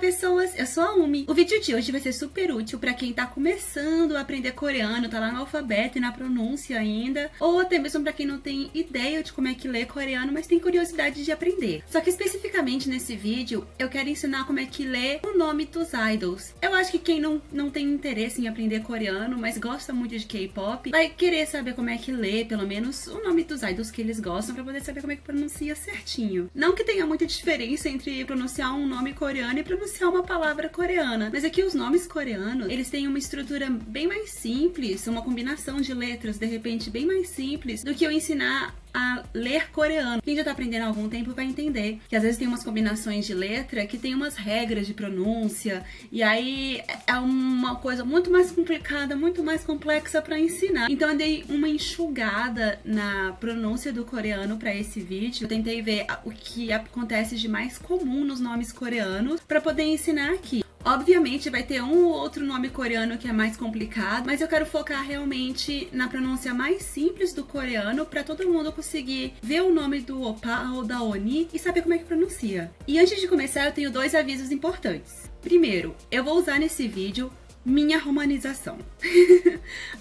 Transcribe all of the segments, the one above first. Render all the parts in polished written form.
pessoas, eu sou a Umi. O vídeo de hoje vai ser super útil pra quem tá começando a aprender coreano, tá lá no alfabeto e na pronúncia ainda, ou até mesmo pra quem não tem ideia de como é que lê coreano, mas tem curiosidade de aprender. Só que especificamente nesse vídeo, eu quero ensinar como é que lê o nome dos idols. Eu acho que quem não tem interesse em aprender coreano, mas gosta muito de K-pop, vai querer saber como é que lê, pelo menos, o nome dos idols que eles gostam, pra poder saber como é que pronuncia certinho. Não que tenha muita diferença entre pronunciar um nome coreano e pronunciar uma palavra coreana, mas aqui os nomes coreanos, eles têm uma estrutura bem mais simples, uma combinação de letras, de repente, bem mais simples do que eu ensinar a ler coreano. Quem já tá aprendendo há algum tempo vai entender que às vezes tem umas combinações de letra que tem umas regras de pronúncia, e aí é uma coisa muito mais complicada, muito mais complexa pra ensinar. Então eu dei uma enxugada na pronúncia do coreano pra esse vídeo. Eu tentei ver o que acontece de mais comum nos nomes coreanos pra poder ensinar aqui. Obviamente vai ter um ou outro nome coreano que é mais complicado, mas eu quero focar realmente na pronúncia mais simples do coreano para todo mundo conseguir ver o nome do Oppa ou da Oni e saber como é que pronuncia. E antes de começar, eu tenho dois avisos importantes. Primeiro, eu vou usar nesse vídeo minha romanização.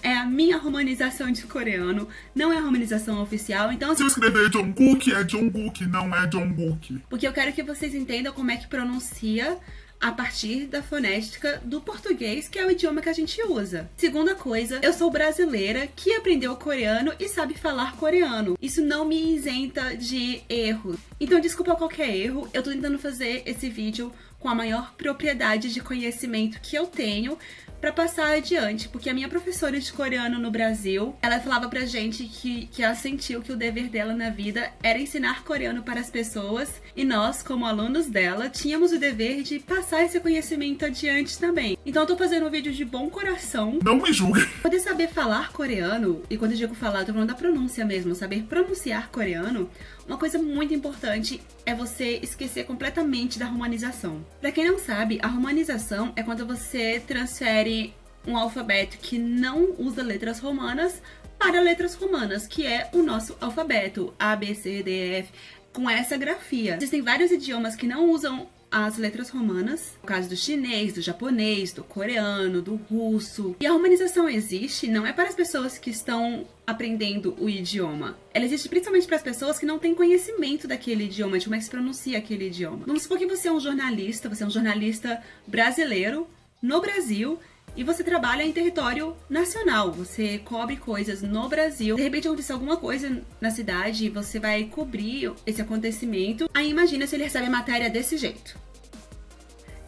É a minha romanização de coreano, não é a romanização oficial, então se eu escrever Jungkook, é Jungkook, não é Jungkook. Porque eu quero que vocês entendam como é que pronuncia a partir da fonética do português, que é o idioma que a gente usa. Segunda coisa, eu sou brasileira que aprendeu coreano e sabe falar coreano. Isso não me isenta de erros. Então, desculpa qualquer erro, eu tô tentando fazer esse vídeo com a maior propriedade de conhecimento que eu tenho pra passar adiante, porque a minha professora de coreano no Brasil, ela falava pra gente que ela sentiu que o dever dela na vida era ensinar coreano para as pessoas, e nós, como alunos dela, tínhamos o dever de passar esse conhecimento adiante também. Então eu tô fazendo um vídeo de bom coração. Não me julgue. Poder saber falar coreano, e quando eu digo falar, eu tô falando da pronúncia mesmo, saber pronunciar coreano, uma coisa muito importante é você esquecer completamente da romanização. Pra quem não sabe, a romanização é quando você transfere um alfabeto que não usa letras romanas para letras romanas, que é o nosso alfabeto, A, B, C, D, E, F, com essa grafia. Existem vários idiomas que não usam as letras romanas, no caso do chinês, do japonês, do coreano, do russo. E a romanização existe não é para as pessoas que estão aprendendo o idioma. Ela existe principalmente para as pessoas que não têm conhecimento daquele idioma, de como é que se pronuncia aquele idioma. Vamos supor que você é um jornalista brasileiro no Brasil, e você trabalha em território nacional, você cobre coisas no Brasil. De repente aconteceu alguma coisa na cidade e você vai cobrir esse acontecimento. Aí imagina se ele recebe a matéria desse jeito.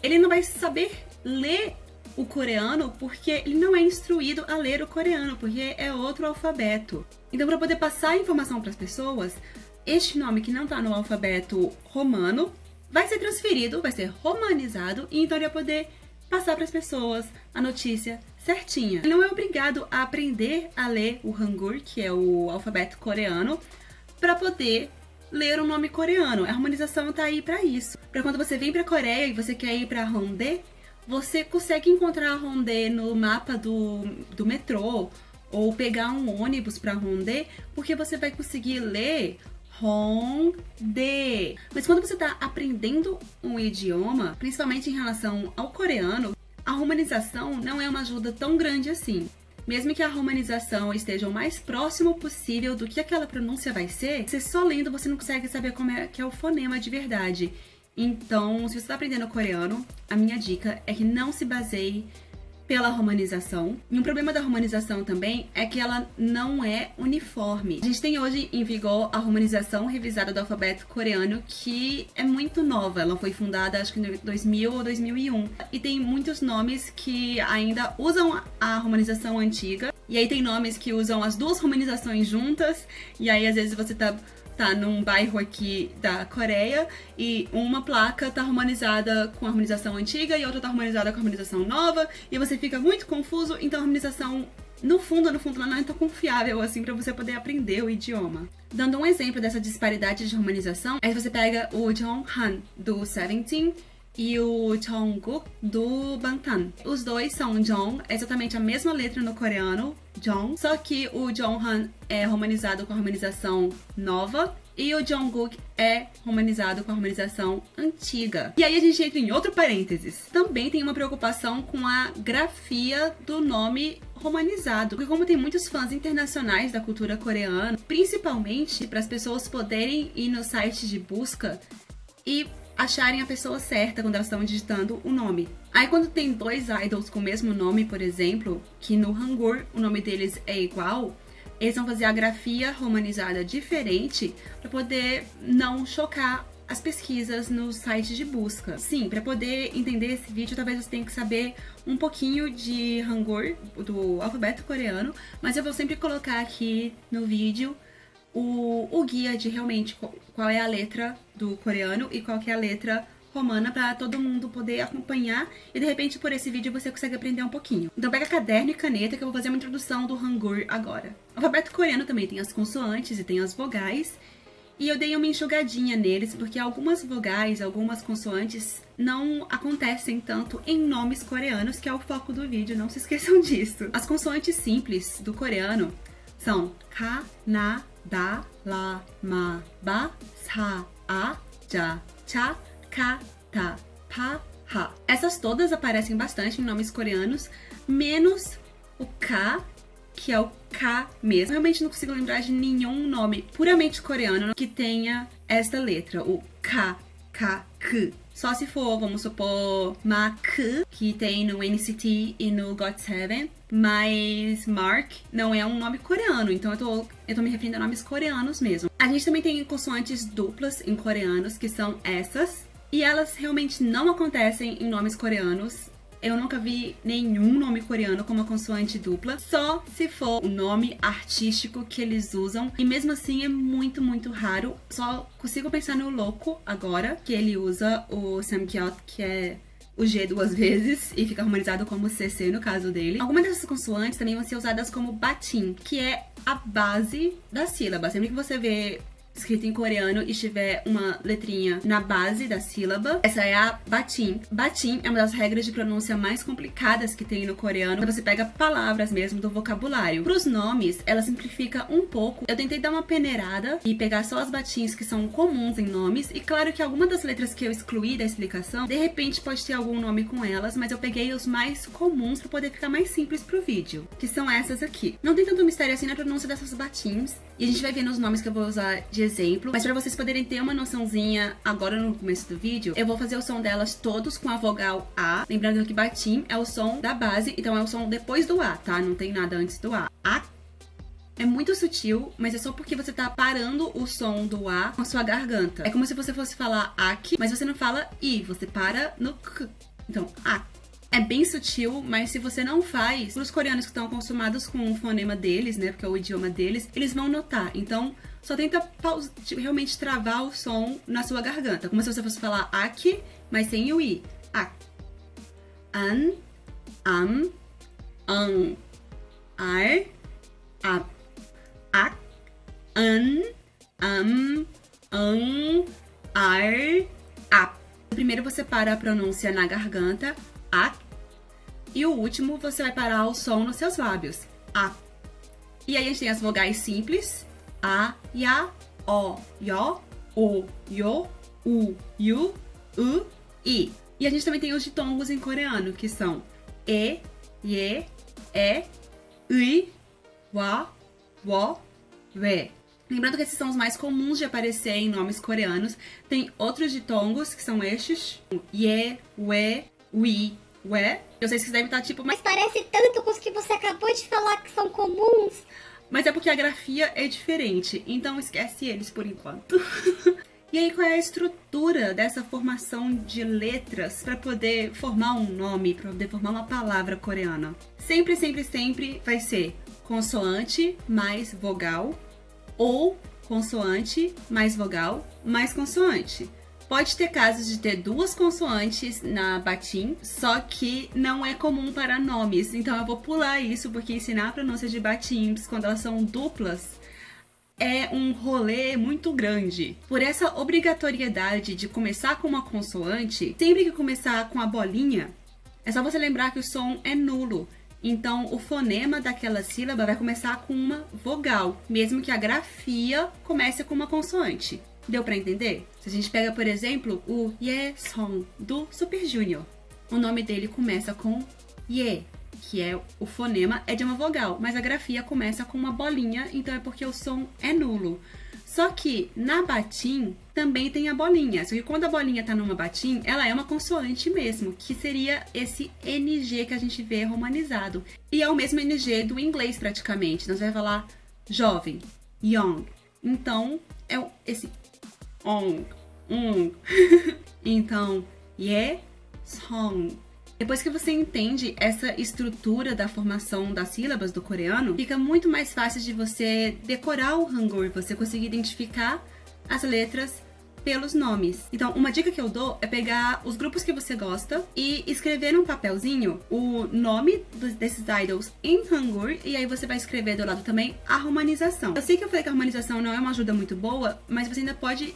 Ele não vai saber ler o coreano porque ele não é instruído a ler o coreano, porque é outro alfabeto. Então, para poder passar a informação para as pessoas, este nome que não está no alfabeto romano vai ser transferido, vai ser romanizado, e então ele vai poder passar para as pessoas a notícia certinha. Ele não é obrigado a aprender a ler o Hangul, que é o alfabeto coreano, para poder ler um nome coreano. A harmonização tá aí para isso. Para quando você vem para a Coreia e você quer ir para Hongdae, você consegue encontrar Hongdae no mapa do metrô ou pegar um ônibus para Hongdae, porque você vai conseguir ler Hongdae. Mas quando você está aprendendo um idioma, principalmente em relação ao coreano, a romanização não é uma ajuda tão grande assim. Mesmo que a romanização esteja o mais próximo possível do que aquela pronúncia vai ser, você só lendo você não consegue saber como é que é o fonema de verdade. Então, se você está aprendendo coreano, a minha dica é que não se baseie pela romanização. E um problema da romanização também é que ela não é uniforme. A gente tem hoje em vigor a romanização revisada do alfabeto coreano, que é muito nova. Ela foi fundada acho que em 2000 ou 2001. E tem muitos nomes que ainda usam a romanização antiga. E aí tem nomes que usam as duas romanizações juntas. E aí às vezes você tá num bairro aqui da Coreia e uma placa tá harmonizada com a harmonização antiga e outra tá harmonizada com a harmonização nova, e você fica muito confuso. Então a harmonização, no fundo, ela não é tão confiável assim pra você poder aprender o idioma. Dando um exemplo dessa disparidade de harmonização, aí você pega o Jonghan do Seventeen e o Jungkook do Bangtan. Os dois são Jong, é exatamente a mesma letra no coreano, Jong, só que o Jonghan é romanizado com a harmonização nova E o Jungkook é romanizado com a romanização antiga. E aí a gente entra em outro parênteses. Também tem uma preocupação com a grafia do nome romanizado. Porque como tem muitos fãs internacionais da cultura coreana, principalmente para as pessoas poderem ir no site de busca e acharem a pessoa certa quando elas estão digitando o nome. Aí quando tem dois idols com o mesmo nome, por exemplo, que no Hangul o nome deles é igual, eles vão fazer a grafia romanizada diferente para poder não chocar as pesquisas no site de busca. Sim, para poder entender esse vídeo, talvez você tenha que saber um pouquinho de Hangul, do alfabeto coreano, mas eu vou sempre colocar aqui no vídeo o guia de realmente qual é a letra do coreano e qual que é a letra romana para todo mundo poder acompanhar e de repente por esse vídeo você consegue aprender um pouquinho. Então pega caderno e caneta que eu vou fazer uma introdução do Hangul agora. O alfabeto coreano também tem as consoantes e tem as vogais e eu dei uma enxugadinha neles porque algumas vogais, algumas consoantes não acontecem tanto em nomes coreanos, que é o foco do vídeo, não se esqueçam disso. As consoantes simples do coreano são ka, na, da, la, ma, ba, sa, a, ja, cha, ka, ta, pa, ha. Essas todas aparecem bastante em nomes coreanos, menos o K, que é o K mesmo. Eu realmente não consigo lembrar de nenhum nome puramente coreano que tenha esta letra, o K, K, K. Só se for, vamos supor, Mark, que tem no NCT e no GOT7, mas Mark não é um nome coreano, então eu tô me referindo a nomes coreanos mesmo. A gente também tem consoantes duplas em coreanos, que são essas, e elas realmente não acontecem em nomes coreanos. Eu nunca vi nenhum nome coreano com uma consoante dupla, só se for o nome artístico que eles usam. E mesmo assim é muito, muito raro. Só consigo pensar no Loco agora, que ele usa o Samgyot, que é o G duas vezes, e fica harmonizado como CC no caso dele. Algumas dessas consoantes também vão ser usadas como batim, que é a base da sílaba. Sempre que você vê escrito em coreano e tiver uma letrinha na base da sílaba, essa é a batim. Batim é uma das regras de pronúncia mais complicadas que tem no coreano, quando você pega palavras mesmo do vocabulário. Para os nomes, ela simplifica um pouco. Eu tentei dar uma peneirada e pegar só as batins que são comuns em nomes, e claro que alguma das letras que eu excluí da explicação, de repente pode ter algum nome com elas, mas eu peguei os mais comuns para poder ficar mais simples pro vídeo, que são essas aqui. Não tem tanto mistério assim na pronúncia dessas batins, e a gente vai ver nos nomes que eu vou usar de exemplo, mas para vocês poderem ter uma noçãozinha agora no começo do vídeo, eu vou fazer o som delas todos com a vogal A, lembrando que batim é o som da base, então é o som depois do A, tá? Não tem nada antes do A. A é muito sutil, mas é só porque você tá parando o som do A com a sua garganta. É como se você fosse falar aqui, mas você não fala I, você para no K. Então, A. É bem sutil, mas se você não faz, os coreanos que estão acostumados com o fonema deles, né, porque é o idioma deles, eles vão notar. Então, só tenta realmente travar o som na sua garganta, como se você fosse falar aqui, mas sem o I. A. An, am, ar, ap. A, an, am, ar, ap. Primeiro você para a pronúncia na garganta, a. E o último, você vai parar o som nos seus lábios. A. E aí a gente tem as vogais simples. A, ya, o, yo, o, yo, u, yu, u, i. E a gente também tem os ditongos em coreano, que são e, ye, ui, wa, wo, we. Lembrando que esses são os mais comuns de aparecer em nomes coreanos. Tem outros ditongos, que são estes. Ye, we, ui, we. Eu sei que vocês devem estar tipo, mas parece tanto com os que você acabou de falar que são comuns. Mas é porque a grafia é diferente, então esquece eles por enquanto. E aí, qual é a estrutura dessa formação de letras para poder formar um nome, para poder formar uma palavra coreana? Sempre, sempre, sempre vai ser consoante mais vogal ou consoante mais vogal mais consoante. Pode ter casos de ter duas consoantes na batim, só que não é comum para nomes. Então eu vou pular isso, porque ensinar a pronúncia de batims quando elas são duplas é um rolê muito grande. Por essa obrigatoriedade de começar com uma consoante, sempre que começar com a bolinha, é só você lembrar que o som é nulo. Então, o fonema daquela sílaba vai começar com uma vogal, mesmo que a grafia comece com uma consoante. Deu pra entender? Se a gente pega, por exemplo, o Ye-song do Super Junior. O nome dele começa com Ye, que é o fonema é de uma vogal, mas a grafia começa com uma bolinha, então é porque o som é nulo. Só que na batim também tem a bolinha. Só que quando a bolinha tá numa batim, ela é uma consoante mesmo, que seria esse NG que a gente vê romanizado. E é o mesmo NG do inglês praticamente. Nós vai falar jovem, young. Então, é esse on. Então, song. Depois que você entende essa estrutura da formação das sílabas do coreano, fica muito mais fácil de você decorar o Hangul, você conseguir identificar as letras pelos nomes. Então, uma dica que eu dou é pegar os grupos que você gosta e escrever num papelzinho o nome desses idols em Hangul, e aí você vai escrever do lado também a romanização. Eu sei que eu falei que a romanização não é uma ajuda muito boa, mas você ainda pode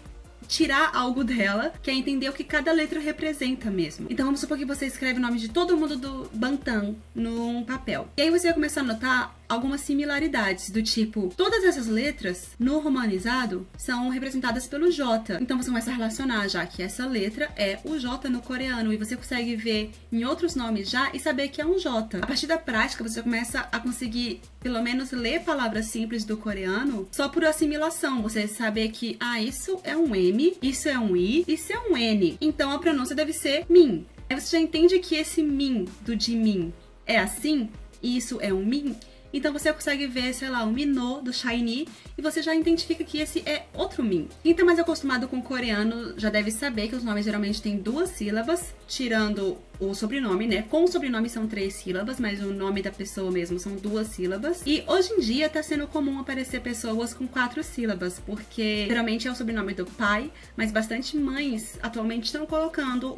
tirar algo dela, que é entender o que cada letra representa mesmo. Então vamos supor que você escreve o nome de todo mundo do Bangtan num papel. E aí você vai começar a notar algumas similaridades, do tipo, todas essas letras no romanizado são representadas pelo J. Então você começa a relacionar já que essa letra é o J no coreano, e você consegue ver em outros nomes já e saber que é um J. A partir da prática, você começa a conseguir pelo menos ler palavras simples do coreano só por assimilação. Você saber que, isso é um M, isso é um I, isso é um N. Então a pronúncia deve ser min. Aí você já entende que esse min do Jimin é assim, e isso é um min. Então você consegue ver, sei lá, o Minô do Shiny, e você já identifica que esse é outro Min. Quem tá mais acostumado com o coreano já deve saber que os nomes geralmente têm 2 sílabas, tirando o sobrenome, né? Com o sobrenome são 3 sílabas, mas o nome da pessoa mesmo são 2 sílabas. E hoje em dia tá sendo comum aparecer pessoas com 4 sílabas, porque geralmente é o sobrenome do pai, mas bastante mães atualmente estão colocando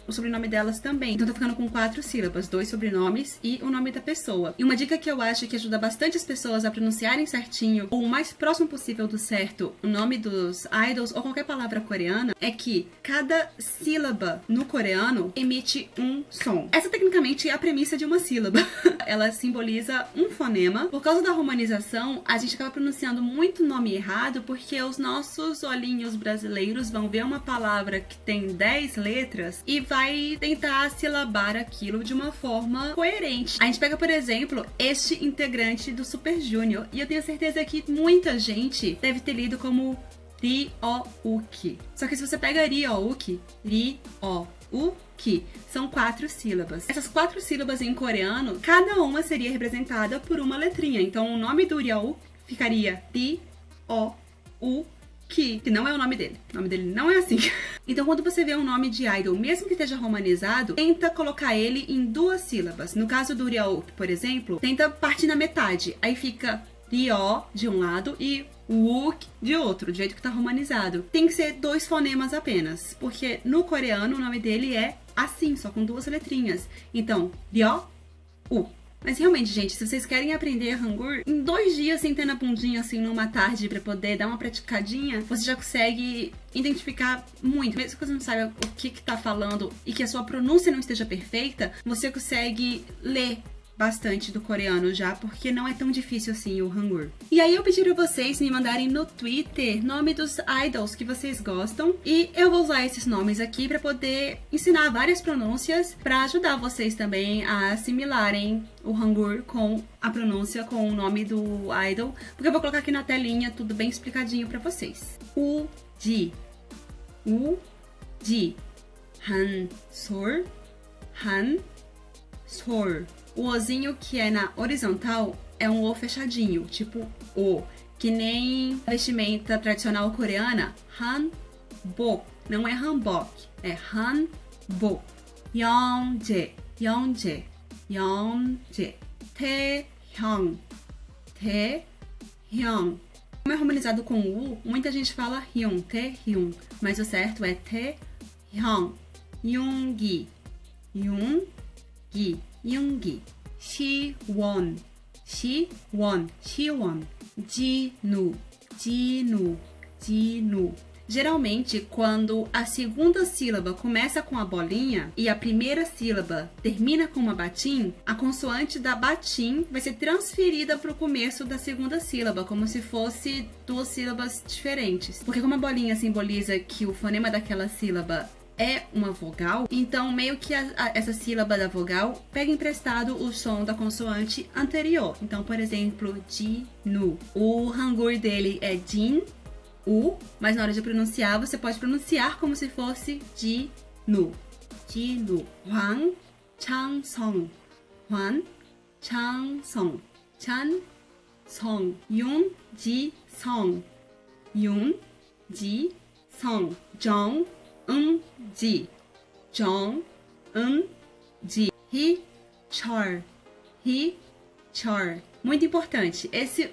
o sobrenome delas também. Então tá ficando com 4 sílabas, 2 sobrenomes e o nome da pessoa. E uma dica que eu acho que ajuda bastante as pessoas a pronunciarem certinho, ou o mais próximo possível do certo, o nome dos idols ou qualquer palavra coreana, é que cada sílaba no coreano emite um som. Essa tecnicamente é a premissa de uma sílaba. Ela simboliza um fonema. Por causa da romanização, a gente acaba pronunciando muito nome errado, porque os nossos olhinhos brasileiros vão ver uma palavra que tem 10 letras e vai tentar silabar aquilo de uma forma coerente. A gente pega, por exemplo, este integrante do Super Junior, e eu tenho certeza que muita gente deve ter lido como Ri-o-uki. Só que se você pega Ri-o-uki, Ri-o-uki, são 4 sílabas. Essas 4 sílabas em coreano, cada uma seria representada por uma letrinha. Então o nome do Ri-o ficaria Ri-o-uki, que não é o nome dele. O nome dele não é assim. Então, quando você vê um nome de idol, mesmo que esteja romanizado, tenta colocar ele em 2 sílabas. No caso do Ri-o, por exemplo, tenta partir na metade. Aí fica Ri-o de um lado e Wook de outro, do jeito que tá romanizado. Tem que ser 2 fonemas apenas, porque no coreano o nome dele é assim, só com 2 letrinhas. Então, Ri-o-u. Mas realmente, gente, se vocês querem aprender Hangul, em 2 dias sentando a bundinha assim numa tarde pra poder dar uma praticadinha, você já consegue identificar muito. Mesmo que você não saiba o que tá falando e que a sua pronúncia não esteja perfeita, você consegue ler bastante do coreano já, porque não é tão difícil assim o Hangul. E aí eu pedi pra vocês me mandarem no Twitter nome dos idols que vocês gostam, e eu vou usar esses nomes aqui pra poder ensinar várias pronúncias pra ajudar vocês também a assimilarem o Hangul com a pronúncia, com o nome do idol, porque eu vou colocar aqui na telinha tudo bem explicadinho pra vocês. Uji, Hansol, Hansol. O ozinho que é na horizontal é um O fechadinho, tipo O, que nem a vestimenta tradicional coreana, hanbok, não é hanbok, é hanbok. Yeongjae, Yeongjae, Yeongjae. Taehyung, Taehyung. Como é harmonizado com U, muita gente fala Hyun, Taehyung, mas o certo é Taehyung. Yoongi, Yoongi. Yoongi, Siwon, Siwon, Siwon, Jinu, Jinu, Jinu, Geralmente, quando a segunda sílaba começa com a bolinha e a primeira sílaba termina com uma batim, a consoante da batim vai ser transferida para o começo da segunda sílaba, como se fosse duas sílabas diferentes. Porque como a bolinha simboliza que o fonema daquela sílaba é uma vogal, então meio que essa sílaba da vogal pega emprestado o som da consoante anterior. Então, por exemplo, Ji-nu. O hangul dele é Jin, U, mas na hora de pronunciar, você pode pronunciar como se fosse Ji-nu. Ji-nu. Hwang Chang-song. Hwan Chang-song. Chan-song. Yun-ji-song. Yun-ji-song. Jong-eun-ji. Jong-eun-ji. He-chol. He-chol. Muito importante, esse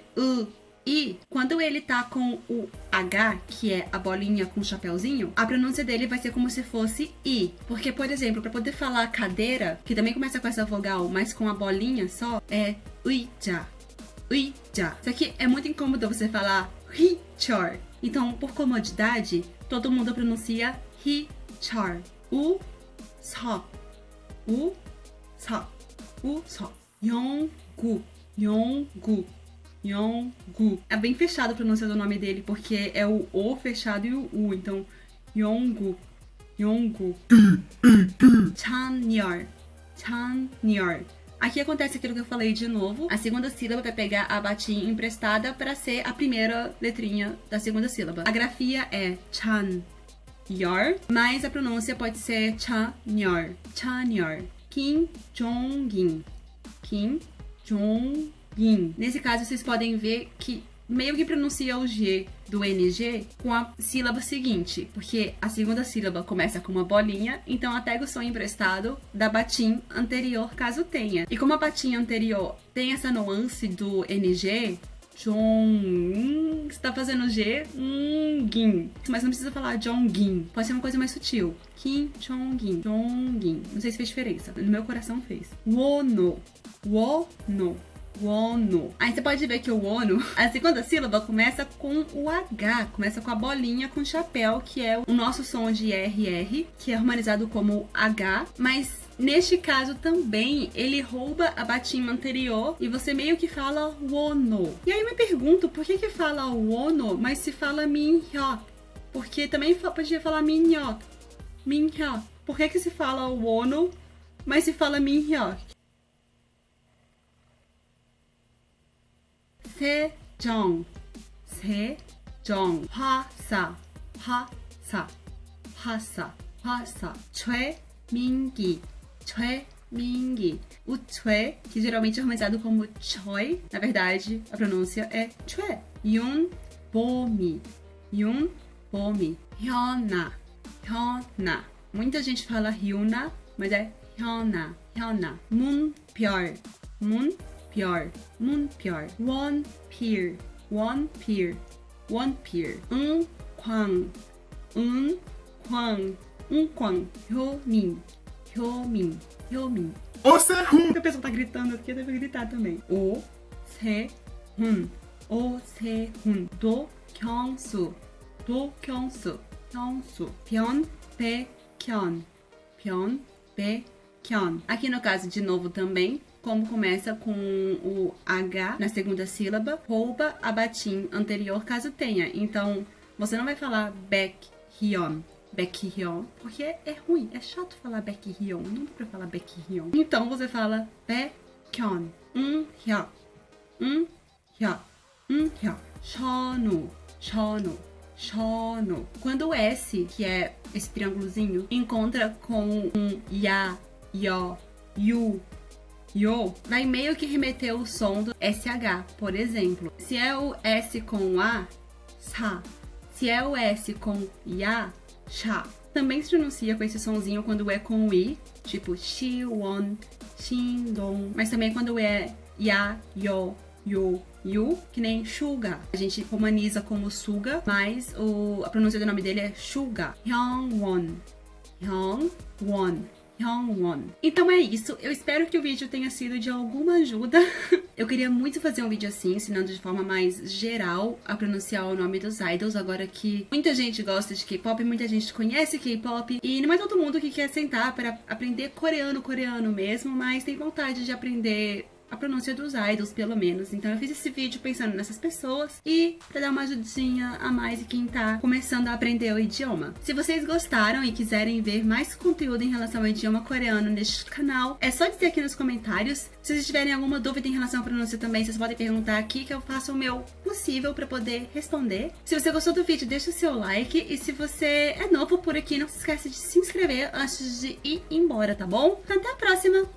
I, quando ele tá com o H, que é a bolinha com o chapéuzinho, a pronúncia dele vai ser como se fosse I. Porque, por exemplo, para poder falar cadeira, que também começa com essa vogal, mas com a bolinha só, é uija. Uija. Isso aqui é muito incômodo você falar hi-chor. Então, por comodidade, todo mundo pronuncia hi-chor. U-so. U-so. U-so. Yong-gu. Yong-gu. Yong-gu. É bem fechado a pronúncia do nome dele, porque é o O fechado e o U. Então, Yong-gu. Yong-gu. Chan-yor. Chan-yor. Aqui acontece aquilo que eu falei de novo. A segunda sílaba vai pegar a batim emprestada para ser a primeira letrinha da segunda sílaba. A grafia é Chan-yor, mas a pronúncia pode ser Chan-yor. Chan-yor. Kim Jong-in. Kim Jong-in. Nesse caso, vocês podem ver que meio que pronuncia o G do NG com a sílaba seguinte, porque a segunda sílaba começa com uma bolinha, então ela pega o som emprestado da batim anterior, caso tenha. E como a batim anterior tem essa nuance do NG, Jong, você tá fazendo G, Gin. Mas não precisa falar Jong-in, pode ser uma coisa mais sutil. Kim Jong-in, Jong-in. Não sei se fez diferença, no meu coração fez. Wono, wono. Wono. Aí você pode ver que o wono, a segunda sílaba começa com o H, começa com a bolinha com chapéu, que é o nosso som de RR, que é harmonizado como H, mas neste caso também ele rouba a batim anterior e você meio que fala wono. E aí eu me pergunto, por que fala wono, mas se fala minhyok? Porque também podia falar minhyok. Minhyok. Por que se fala wono, mas se fala minhyok? Sejong, Sejong, Hwasa, Hwasa, Hwasa, Hwasa, Choi-mingi, Choi-mingi. O Choi, que geralmente é harmonizado como Choi, na verdade a pronúncia é Choi. Yun-bomi, Yun-bomi, Hyuna, Hyuna. Muita gente fala Hyuna, mas é Hyuna, Hyuna. Moonpyeol, Moonpyeol, Moonpyeol. Wonpyeol, Wonpyeol, Wonpyeol. Unkwang, Unkwang, Unkwang. Hyomin, Hyomin, Hyomin. O Sehun. A pessoa tá gritando aqui, eu devo gritar também. O Sehun, O Sehun. Do Kyungsu, Do Kyungsu, Kyungsu. Pyeonbaekhyun, Pyeonbaekhyun. Aqui no caso, de novo também, como começa com o H na segunda sílaba, rouba a batim anterior caso tenha. Então, você não vai falar Baekhyun, Baekhyun, porque é ruim, é chato falar Baekhyun, não dá pra falar Baekhyun. Então, você fala Baekhyun, Hyuk, Hyuk, Hyuk. Shonu, Shonu, Shonu. Quando o S, que é esse triângulozinho, encontra com um Ya, Yo, Yu, Yo, vai meio que remeter o som do SH, por exemplo. Se é o S com A, Sa. Se é o S com Ya, Sha. Também se pronuncia com esse sonzinho quando é com o I, tipo Shiwon, Shindong. Mas também quando é Ya, Yo, Yu, Yu, que nem Suga. A gente romaniza como Suga, mas a pronúncia do nome dele é Suga. Hyungwon, Hyungwon, Hyungwon. Então é isso, eu espero que o vídeo tenha sido de alguma ajuda. Eu queria muito fazer um vídeo assim, ensinando de forma mais geral a pronunciar o nome dos idols, agora que muita gente gosta de K-pop, muita gente conhece K-pop, e não é todo mundo que quer sentar para aprender coreano mesmo, mas tem vontade de aprender a pronúncia dos idols, pelo menos. Então eu fiz esse vídeo pensando nessas pessoas e pra dar uma ajudinha a mais em quem tá começando a aprender o idioma. Se vocês gostaram e quiserem ver mais conteúdo em relação ao idioma coreano neste canal, é só dizer aqui nos comentários. Se vocês tiverem alguma dúvida em relação à pronúncia também, vocês podem perguntar aqui que eu faço o meu possível pra poder responder. Se você gostou do vídeo, deixa o seu like, e se você é novo por aqui, não se esqueça de se inscrever antes de ir embora, tá bom? Então até a próxima!